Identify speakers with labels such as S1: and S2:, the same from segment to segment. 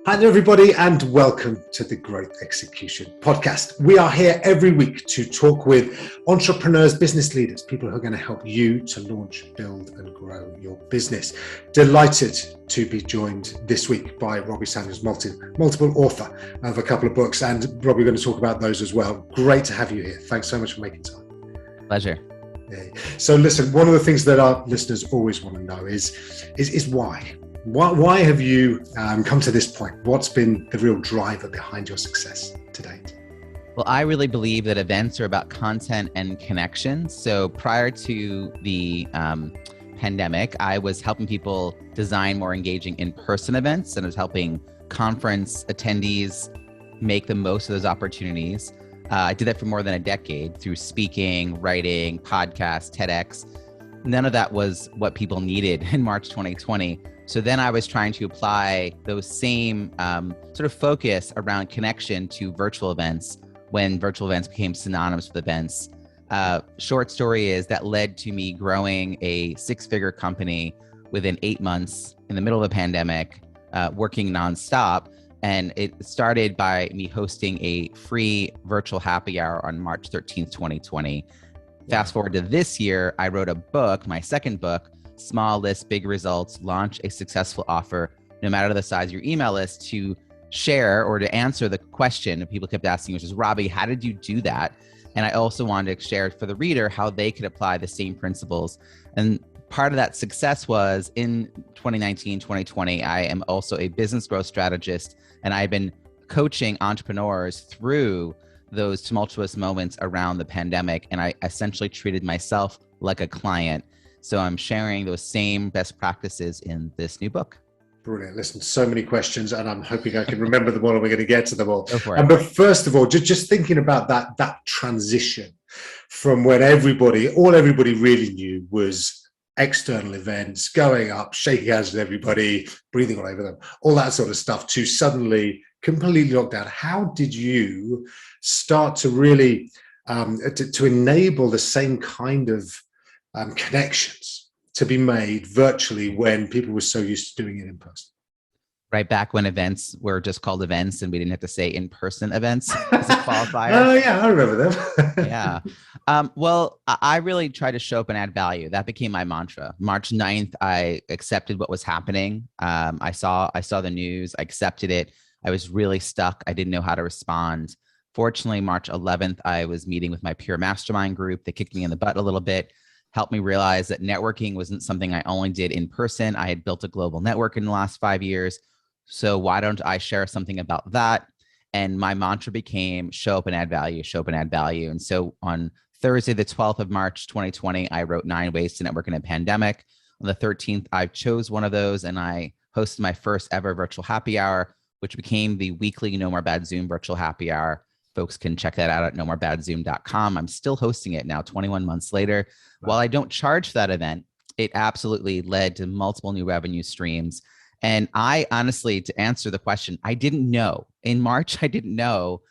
S1: Hi there, everybody, and welcome to the Growth Execution Podcast. We are here every week to talk with entrepreneurs, business leaders, people who are going to help you to launch, build, and grow your business. Delighted to be joined this week by Robbie Samuels, multiple author of a couple of books, and Robbie, we're going to talk about those as well. Great to have you here. Thanks so much for making time.
S2: Pleasure.
S1: So listen, one of the things that our listeners always want to know is why? Why have you come to this point? What's been the real driver behind your success to date?
S2: Well, I really believe that events are about content and connection. So prior to the pandemic, I was helping people design more engaging in-person events, and I was helping conference attendees make the most of those opportunities. I did that for more than a decade through speaking, writing, podcasts, TEDx. None of that was what people needed in March 2020. So then I was trying to apply those same sort of focus around connection to virtual events when virtual events became synonymous with events. Short story is that led to me growing a six-figure company within 8 months in the middle of a pandemic, working nonstop. And it started by me hosting a free virtual happy hour on March 13th, 2020. Fast forward to this year, I wrote a book, my second book, Small List, Big Results, Launch a Successful Offer, no matter the size of your email list, to share or to answer the question that people kept asking, which is, Robbie, how did you do that? And I also wanted to share for the reader how they could apply the same principles. And part of that success was in 2019, 2020, I am also a business growth strategist, and I've been coaching entrepreneurs through those tumultuous moments around the pandemic. And I essentially treated myself like a client. So I'm sharing those same best practices in this new book.
S1: Brilliant. Listen, so many questions, and I'm hoping I can remember them all, and we're going to get to them all.
S2: Go for it.
S1: But first of all, just thinking about that transition from when all everybody really knew was external events, going up, shaking hands with everybody, breathing all over them, all that sort of stuff, to suddenly completely locked down. How did you start to really to enable the same kind of connections to be made virtually when people were so used to doing it in person?
S2: Right back when events were just called events and we didn't have to say in-person events as a qualifier.
S1: Oh yeah, I remember them.
S2: Yeah. Well, I really tried to show up and add value. That became my mantra. March 9th, I accepted what was happening. I saw the news, I accepted it. I was really stuck. I didn't know how to respond. Fortunately, March 11th, I was meeting with my peer mastermind group. They kicked me in the butt a little bit, helped me realize that networking wasn't something I only did in person. I had built a global network in the last 5 years. So why don't I share something about that? And my mantra became show up and add value, show up and add value. And so on Thursday, the 12th of March, 2020, I wrote 9 ways to network in a pandemic. On the 13th, I chose one of those and I hosted my first ever virtual happy hour, which became the weekly No More Bad Zoom virtual happy hour. Folks can check that out at nomorebadzoom.com. I'm still hosting it now, 21 months later. Wow. While I don't charge for that event, it absolutely led to multiple new revenue streams. And I honestly, to answer the question, I didn't know. In March, I didn't know,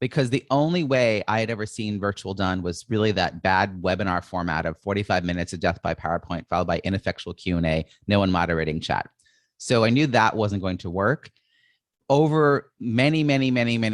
S2: because the only way I had ever seen virtual done was really that bad webinar format of 45 minutes of death by PowerPoint, followed by ineffectual Q&A, no one moderating chat. So I knew that wasn't going to work. Over many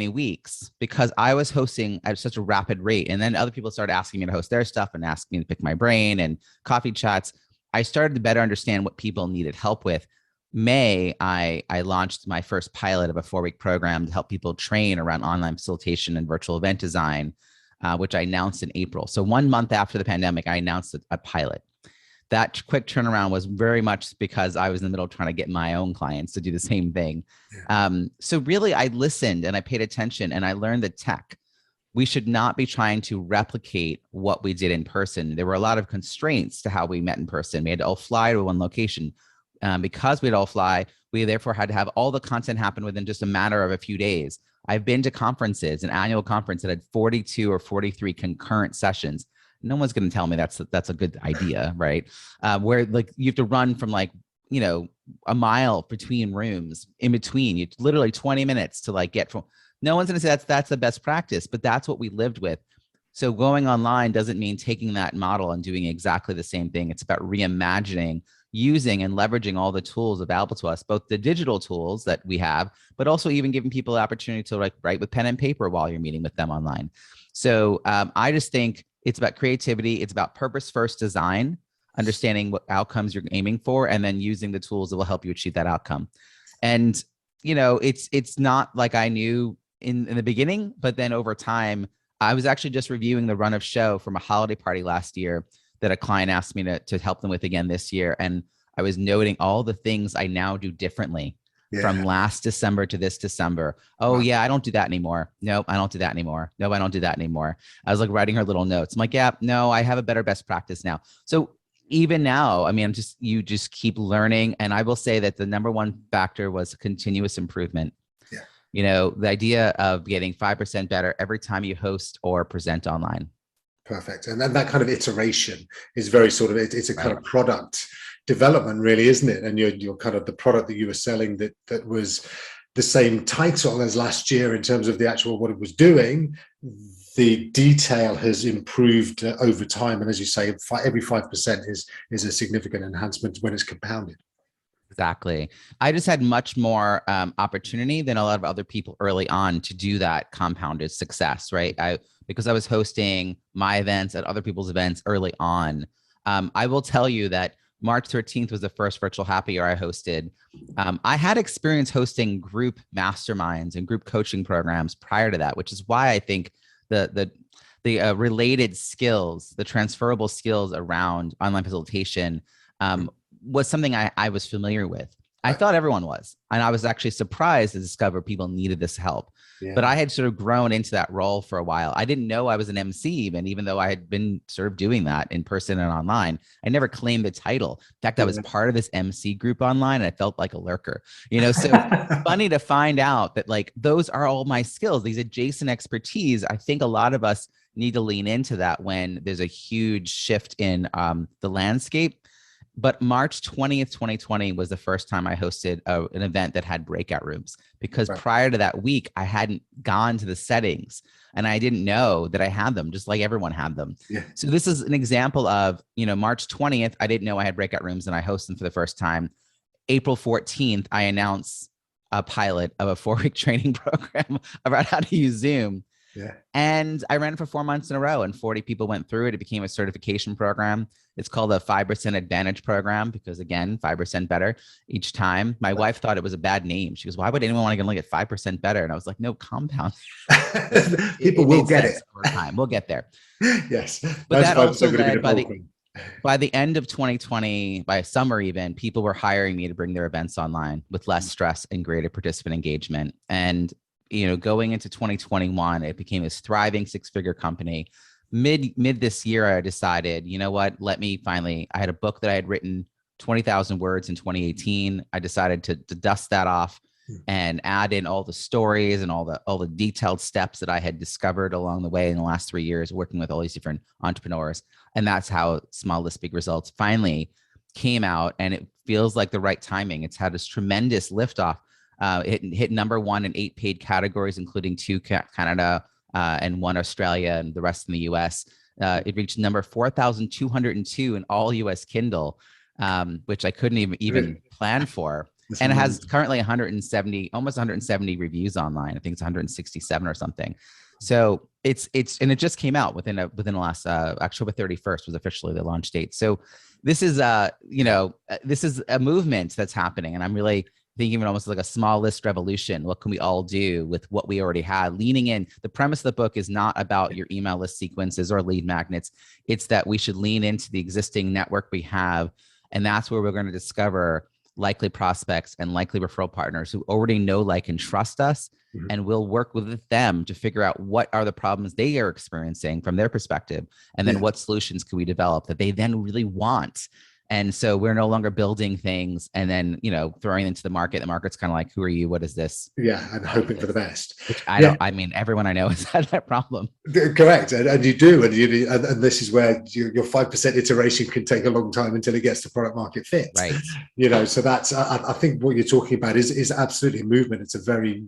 S2: weeks, because I was hosting at such a rapid rate, and then other people started asking me to host their stuff and asking me to pick my brain and coffee chats, I started to better understand what people needed help with. May, I launched my first pilot of a 4-week program to help people train around online facilitation and virtual event design, which I announced in April. So 1 month after the pandemic, I announced a pilot. That quick turnaround was very much because I was in the middle of trying to get my own clients to do the same thing. Yeah. So really, I listened and I paid attention and I learned that tech, we should not be trying to replicate what we did in person. There were a lot of constraints to how we met in person. We had to all fly to one location. Because we'd all fly, we therefore had to have all the content happen within just a matter of a few days. I've been to conferences, an annual conference that had 42 or 43 concurrent sessions. No one's going to tell me that's a good idea, right? Where like you have to run from a mile between rooms in between. You literally 20 minutes to get from. No one's going to say that's the best practice, but that's what we lived with. So going online doesn't mean taking that model and doing exactly the same thing. It's about reimagining using and leveraging all the tools available to us, both the digital tools that we have, but also even giving people the opportunity to like write with pen and paper while you're meeting with them online. So I just think it's about creativity. It's about purpose-first design, understanding what outcomes you're aiming for, and then using the tools that will help you achieve that outcome. And, you know, it's not like I knew in the beginning, but then over time, I was actually just reviewing the run of show from a holiday party last year that a client asked me to help them with again this year. And I was noting all the things I now do differently from last December to this December. Oh, wow. Yeah, I don't do that anymore. Nope, I don't do that anymore. No, I don't do that anymore. I was like writing her little notes. I'm like, yeah, no, I have a better best practice now. So even now, I mean, you just keep learning. And I will say that the number one factor was continuous improvement. Yeah. You know, the idea of getting 5% better every time you host or present online.
S1: Perfect. And then that kind of iteration is very sort of, it's a kind of product development, really, isn't it? And you're kind of the product that you were selling that was the same title as last year in terms of the actual what it was doing. The detail has improved over time. And as you say, every 5% is a significant enhancement when it's compounded.
S2: Exactly. I just had much more opportunity than a lot of other people early on to do that compounded success, right? Because I was hosting my events at other people's events early on. I will tell you that March 13th was the first virtual happy hour I hosted. I had experience hosting group masterminds and group coaching programs prior to that, which is why I think the related skills, the transferable skills around online facilitation was something I was familiar with. I thought everyone was. And I was actually surprised to discover people needed this help. Yeah. But I had sort of grown into that role for a while. I didn't know I was an MC even though I had been sort of doing that in person and online. I never claimed the title. In fact, I was part of this MC group online and I felt like a lurker, you know, so funny to find out that like, those are all my skills, these adjacent expertise. I think a lot of us need to lean into that when there's a huge shift in the landscape. But March 20th, 2020 was the first time I hosted an event that had breakout rooms, because prior to that week, I hadn't gone to the settings and I didn't know that I had them, just like everyone had them. Yeah. So this is an example of, you know, March 20th, I didn't know I had breakout rooms and I hosted them for the first time. April 14th, I announced a pilot of a 4-week training program about how to use Zoom. Yeah. And I ran it for 4 months in a row and 40 people went through it. It became a certification program. It's called a 5% Advantage program because, again, 5% better each time. My wife thought it was a bad name. She goes, why would anyone want to look at 5% better? And I was like, no, compound.
S1: People will get it
S2: over time. We'll get there.
S1: Yes.
S2: But that also led by the end of 2020, by summer even, people were hiring me to bring their events online with less stress and greater participant engagement. And you know, going into 2021, it became this thriving 6-figure company. Mid this year, I decided, you know what, I had a book that I had written 20,000 words in 2018. I decided to dust that off and add in all the stories and all the detailed steps that I had discovered along the way in the last 3 years, working with all these different entrepreneurs. And that's how Small List Big Results finally came out. And it feels like the right timing. It's had this tremendous liftoff. It hit number 1 in 8 paid categories, including 2 Canada and 1 Australia and the rest in the US. It reached number 4,202 in all US Kindle, which I couldn't even plan for. And it has currently 170, almost 170 reviews online. I think it's 167 or something. So and it just came out within the last, October 31st was officially the launch date. So this is, this is a movement that's happening. And I'm really thinking of it almost like a small list revolution. What can we all do with what we already had? Leaning in. The premise of the book is not about your email list sequences or lead magnets. It's that we should lean into the existing network we have. And that's where we're going to discover likely prospects and likely referral partners who already know, like, and trust us. Mm-hmm. And we'll work with them to figure out what are the problems they are experiencing from their perspective. And then what solutions can we develop that they then really want. And so we're no longer building things and then, throwing into the market. The market's kind of like, who are you? What is this?
S1: Yeah. And hoping for the best.
S2: Which I mean, everyone I know has had that problem.
S1: Correct. And you do. And this is where your 5% iteration can take a long time until it gets to product market fit.
S2: Right.
S1: So that's, I think what you're talking about is absolutely a movement. It's a very,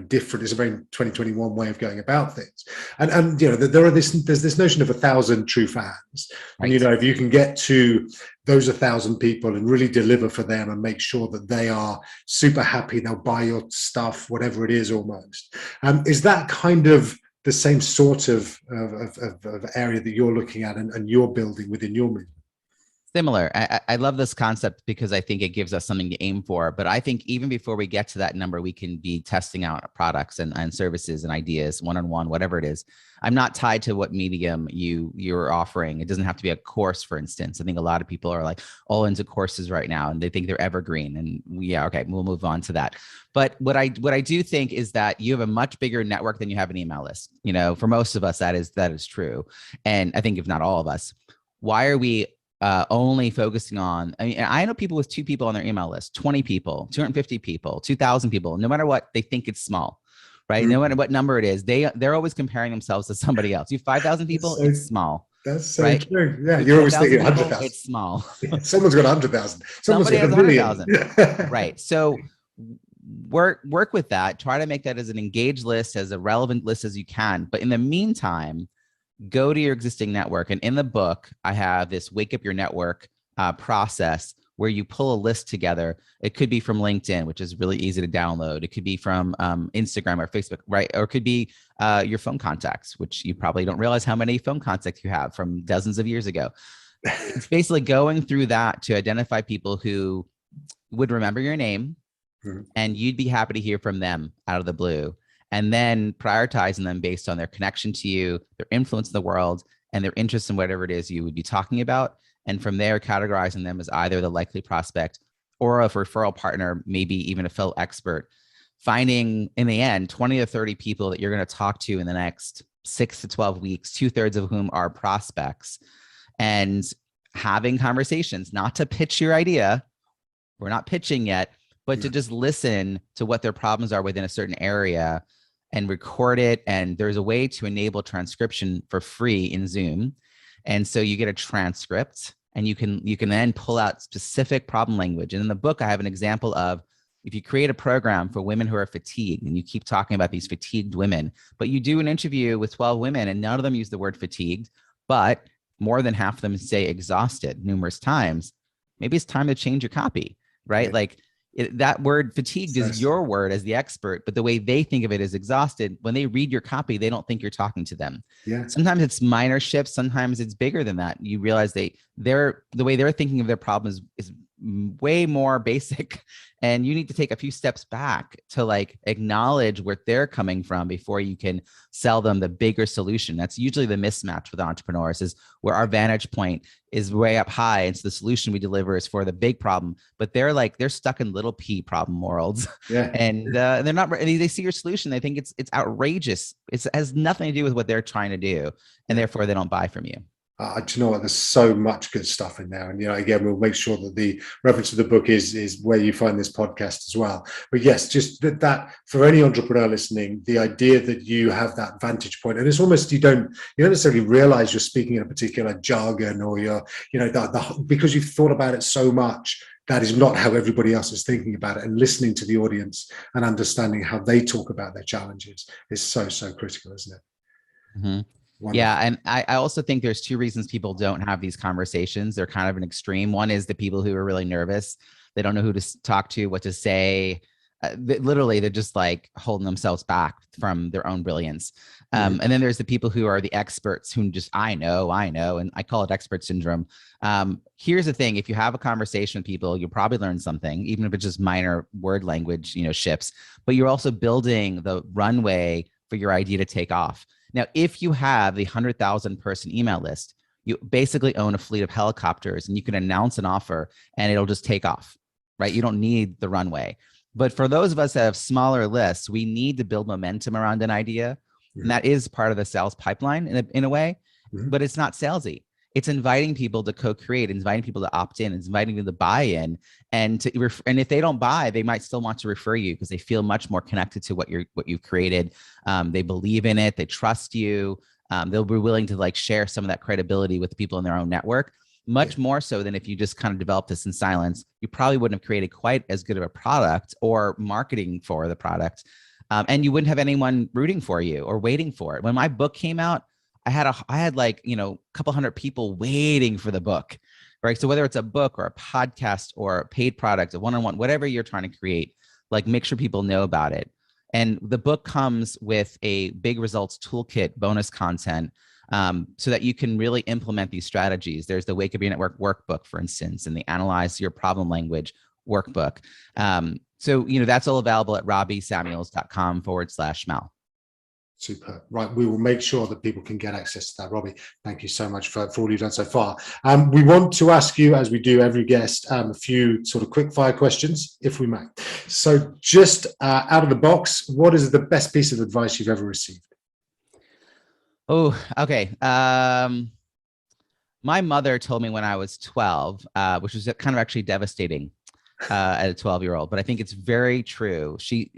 S1: different, it's a very 2021 way of going about things. And there's this notion of 1,000 true fans. Right. And, if you can get to those 1,000 people and really deliver for them and make sure that they are super happy. They'll buy your stuff, whatever it is, almost. Is that kind of the same sort of area that you're looking at and you're building within your movement?
S2: Similar. I love this concept because I think it gives us something to aim for. But I think even before we get to that number, we can be testing out products and services and ideas one-on-one, whatever it is. I'm not tied to what medium you're offering. It doesn't have to be a course, for instance. I think a lot of people are like all into courses right now and they think they're evergreen. And yeah, okay, we'll move on to that. But what I do think is that you have a much bigger network than you have an email list. You know, for most of us, that is true. And I think if not all of us, why are we only focusing on, I mean, I know people with 2 people on their email list, 20 people, 250 people, 2,000 people, no matter what, they think it's small, right? No matter what number it is, they're always comparing themselves to somebody else. You have 5,000 people, it's small.
S1: That's so
S2: right?
S1: true. Yeah, you're always thinking 100,000.
S2: It's small.
S1: Yeah, someone's got 100,000.
S2: Somebody has 100,000. Right. So work with that. Try to make that as an engaged list, as a relevant list as you can. But in the meantime, go to your existing network. And in the book, I have this wake up your network process where you pull a list together. It could be from LinkedIn, which is really easy to download. It could be from Instagram or Facebook, right? Or it could be your phone contacts, which you probably don't realize how many phone contacts you have from dozens of years ago. It's basically going through that to identify people who would remember your name and you'd be happy to hear from them out of the blue. And then prioritizing them based on their connection to you, their influence in the world, and their interest in whatever it is you would be talking about. And from there, categorizing them as either the likely prospect or a referral partner, maybe even a fellow expert. Finding, in the end, 20 to 30 people that you're going to talk to in the next 6 to 12 weeks, 2/3 of whom are prospects, and having conversations, not to pitch your idea. We're not pitching yet, but to just listen to what their problems are within a certain area and record it. And there's a way to enable transcription for free in Zoom. And so you get a transcript and you can then pull out specific problem language. And in the book, I have an example of if you create a program for women who are fatigued and you keep talking about these fatigued women, but you do an interview with 12 women and none of them use the word fatigued, but more than half of them say exhausted numerous times, maybe it's time to change your copy, right? Yeah. Like, that word fatigued is your word as the expert, but the way they think of it is exhausted. When they read your copy, they don't think you're talking to them. Yeah. Sometimes it's minor shifts. Sometimes it's bigger than that. You realize the way they're thinking of their problem is way more basic. And you need to take a few steps back to like acknowledge where they're coming from before you can sell them the bigger solution. That's usually the mismatch with entrepreneurs, is where our vantage point is way up high. And so the solution we deliver is for the big problem, but they're stuck in little p problem worlds. Yeah. And they're not, they see your solution. They think it's outrageous. It has nothing to do with what they're trying to do. And therefore they don't buy from you.
S1: Do you know what? There's so much good stuff in there. And, again, we'll make sure that the reference to the book is where you find this podcast as well. But yes, just that for any entrepreneur listening, the idea that you have that vantage point, and it's almost, you don't necessarily realize you're speaking in a particular jargon or because you've thought about it so much. That is not how everybody else is thinking about it, and listening to the audience and understanding how they talk about their challenges is so, so critical, isn't it?
S2: Mm-hmm. Wonderful. Yeah. And I also think there's 2 reasons people don't have these conversations. They're kind of an extreme. One is the people who are really nervous. They don't know who to talk to, what to say. Literally, they're just like holding themselves back from their own brilliance. And then there's the people who are the experts who just, I know, and I call it expert syndrome. Here's the thing. If you have a conversation with people, you'll probably learn something, even if it's just minor word language, shifts, but you're also building the runway for your idea to take off. Now, if you have the 100,000 person email list, you basically own a fleet of helicopters and you can announce an offer and it'll just take off, right? You don't need the runway. But for those of us that have smaller lists, we need to build momentum around an idea. And that is part of the sales pipeline in a way, but it's not salesy. It's inviting people to co-create, inviting people to opt in, it's inviting them to buy in, and if they don't buy, they might still want to refer you because they feel much more connected to what you've created. They believe in it, they trust you. They'll be willing to like share some of that credibility with people in their own network, much more so than if you just kind of develop this in silence. You probably wouldn't have created quite as good of a product or marketing for the product, and you wouldn't have anyone rooting for you or waiting for it. When my book came out, I had like, a couple hundred people waiting for the book. right? So whether it's a book or a podcast or a paid product, a one-on-one, whatever you're trying to create, like make sure people know about it. And the book comes with a big results toolkit, bonus content, so that you can really implement these strategies. There's the Wake Up Your Network workbook, for instance, and the Analyze Your Problem Language workbook. So, that's all available at robbiesamuels.com/Mal.
S1: Super. Right. We will make sure that people can get access to that. Robbie, thank you so much for all you've done so far. We want to ask you, as we do every guest, a few sort of quick fire questions, if we may. So just out of the box, what is the best piece of advice you've ever received?
S2: Oh, okay. My mother told me when I was 12, which was kind of actually devastating at a 12-year-old, but I think it's very true. She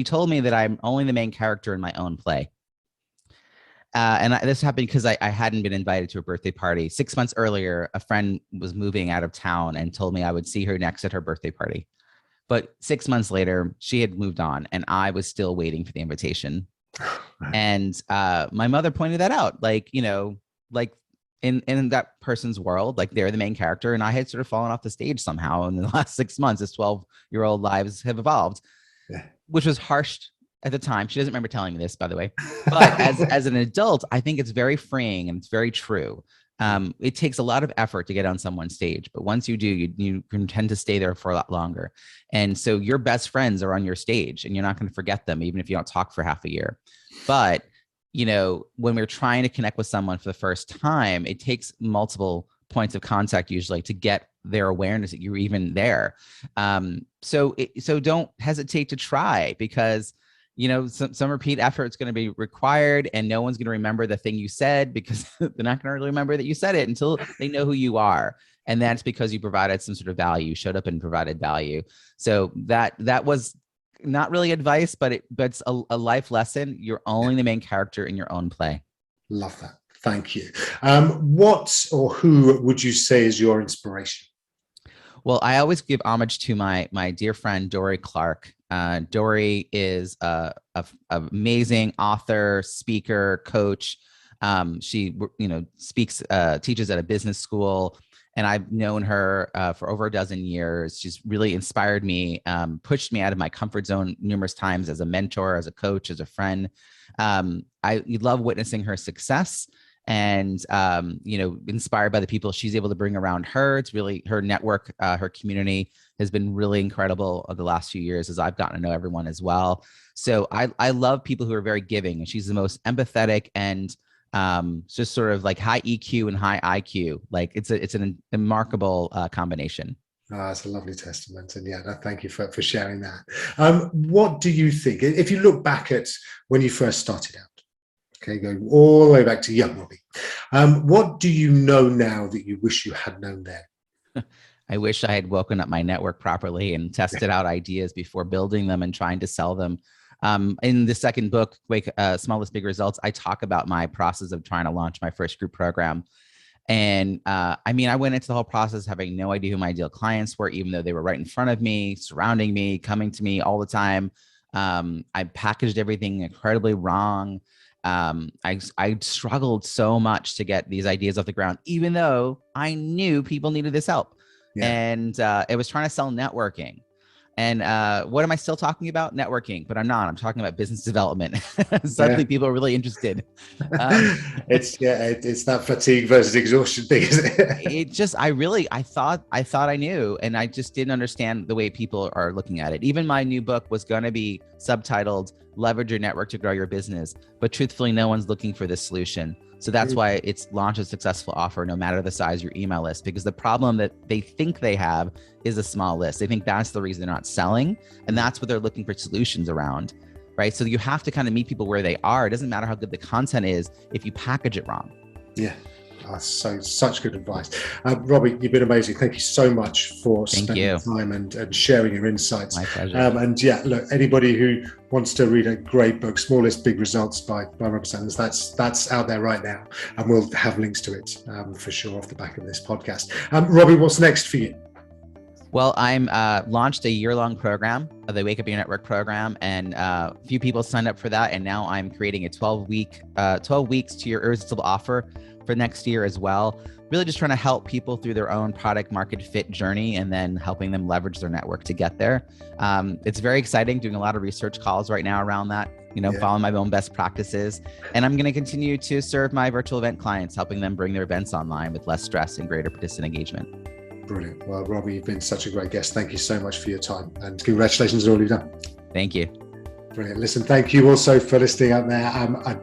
S2: told me that I'm only the main character in my own play. This happened because I hadn't been invited to a birthday party. 6 months earlier, a friend was moving out of town and told me I would see her next at her birthday party. But 6 months later, she had moved on and I was still waiting for the invitation. And my mother pointed that out, like in that person's world, like they're the main character, and I had sort of fallen off the stage somehow in the last 6 months as 12-year-old lives have evolved, which was harsh at the time. She doesn't remember telling me this, by the way, but as an adult, I think it's very freeing and it's very true. It takes a lot of effort to get on someone's stage, but once you do, you can tend to stay there for a lot longer. And so your best friends are on your stage and you're not going to forget them, even if you don't talk for half a year. But when we're trying to connect with someone for the first time, it takes multiple points of contact usually to get their awareness that you're even there. So don't hesitate to try, because some repeat effort is going to be required, and no one's going to remember the thing you said because they're not going to really remember that you said it until they know who you are. And that's because you provided some sort of value, showed up and provided value. So that was not really advice, but it's a life lesson. You're only the main character in your own play.
S1: Love that. Thank you. What or who would you say is your inspiration?
S2: Well, I always give homage to my dear friend, Dory Clark. Dory is an amazing author, speaker, coach. She, speaks, teaches at a business school, and I've known her for over a dozen years. She's really inspired me, pushed me out of my comfort zone numerous times as a mentor, as a coach, as a friend. I love witnessing her success and, inspired by the people she's able to bring around her. It's really her network, her community has been really incredible the last few years as I've gotten to know everyone as well. So I love people who are very giving, and she's the most empathetic and just sort of like high EQ and high IQ. Like it's a remarkable combination.
S1: Oh, that's a lovely testament. And thank you for sharing that. What do you think, if you look back at when you first started out, okay, going all the way back to young Robbie, what do you know now that you wish you had known then?
S2: I wish I had woken up my network properly and tested out ideas before building them and trying to sell them. In the second book, Small List Big Results, I talk about my process of trying to launch my first group program. And I went into the whole process having no idea who my ideal clients were, even though they were right in front of me, surrounding me, coming to me all the time. I packaged everything incredibly wrong. I struggled so much to get these ideas off the ground, even though I knew people needed this help. And it was trying to sell networking. And what am I still talking about? Networking, but I'm not. I'm talking about business development. Suddenly people are really interested.
S1: It's that fatigue versus exhaustion thing, isn't it?
S2: I thought I knew, and I just didn't understand the way people are looking at it. Even my new book was going to be subtitled Leverage Your Network to Grow Your Business, but truthfully, no one's looking for this solution. So that's why it's launch a successful offer, no matter the size of your email list, because the problem that they think they have is a small list. They think that's the reason they're not selling. And that's what they're looking for solutions around, right? So you have to kind of meet people where they are. It doesn't matter how good the content is if you package it wrong. Yeah.
S1: Such good advice. Robbie, you've been amazing. Thank you so much for spending time and sharing your insights.
S2: My pleasure.
S1: Look, anybody who wants to read a great book, Small List Big Results by Robbie Samuels, that's out there right now. And we'll have links to it for sure off the back of this podcast. Robbie, what's next for you?
S2: Well, I'm launched a year-long program, the Wake Up Your Network program, and a few people signed up for that. And now I'm creating a 12 weeks to your irresistible offer for next year as well. Really just trying to help people through their own product market fit journey and then helping them leverage their network to get there. It's very exciting, doing a lot of research calls right now around that, following my own best practices. And I'm going to continue to serve my virtual event clients, helping them bring their events online with less stress and greater participant engagement.
S1: Brilliant. Well, Robbie, you've been such a great guest. Thank you so much for your time, and congratulations on all you've done.
S2: Thank you.
S1: Brilliant. Listen, thank you also for listening out there.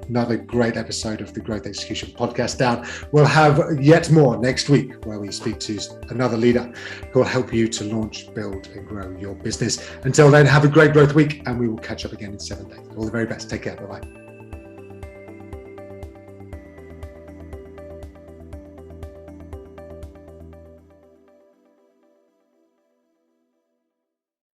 S1: Another great episode of the Growth Execution Podcast down. We'll have yet more next week where we speak to another leader who will help you to launch, build, and grow your business. Until then, have a great growth week, and we will catch up again in 7 days. All the very best. Take care. Bye-bye.